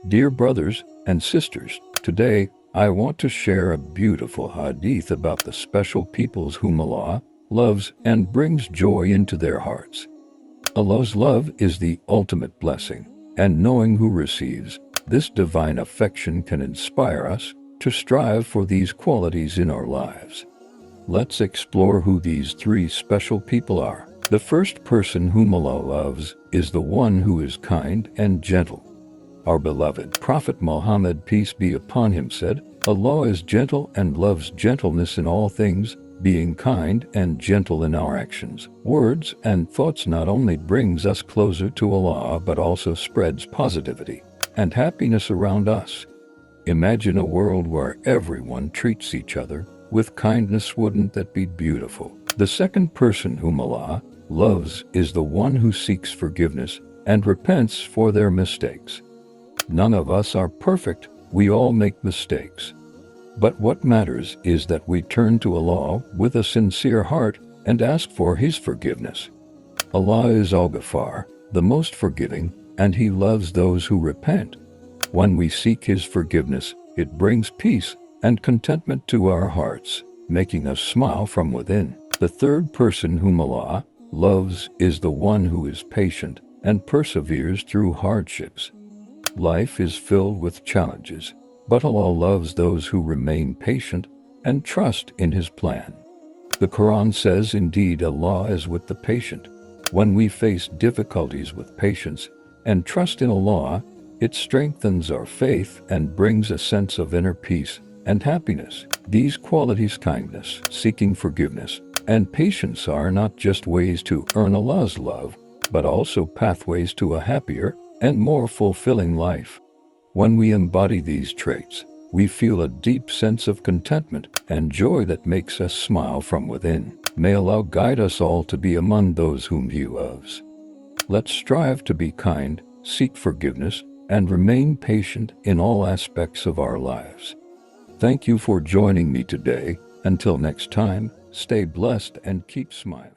Dear brothers and sisters, today I want to share a beautiful hadith about the special peoples whom Allah loves and brings joy into their hearts. Allah's love is the ultimate blessing, and knowing who receives this divine affection can inspire us to strive for these qualities in our lives. Let's explore who these three special people are. The first person whom Allah loves is the one who is kind and gentle. Our beloved Prophet Muhammad, peace be upon him, said, Allah is gentle and loves gentleness in all things. Being kind and gentle in our actions, words, and thoughts not only brings us closer to Allah but also spreads positivity and happiness around us. Imagine a world where everyone treats each other with kindness. Wouldn't that be beautiful? The second person whom Allah loves is the one who seeks forgiveness and repents for their mistakes. None of us are perfect, we all make mistakes. But what matters is that we turn to Allah with a sincere heart and ask for His forgiveness. Allah is Al-Ghaffar, the most forgiving, and He loves those who repent. When we seek His forgiveness, it brings peace and contentment to our hearts, making us smile from within. The third person whom Allah loves is the one who is patient and perseveres through hardships. Life is filled with challenges, but Allah loves those who remain patient and trust in His plan. The Quran says, indeed, Allah is with the patient. When we face difficulties with patience and trust in Allah, it strengthens our faith and brings a sense of inner peace and happiness. These qualities, kindness, seeking forgiveness, and patience, are not just ways to earn Allah's love, but also pathways to a happier and more fulfilling life. When we embody these traits, we feel a deep sense of contentment and joy that makes us smile from within. May Allah guide us all to be among those whom He loves. Let's strive to be kind, seek forgiveness, and remain patient in all aspects of our lives. Thank you for joining me today. Until next time, stay blessed and keep smiling.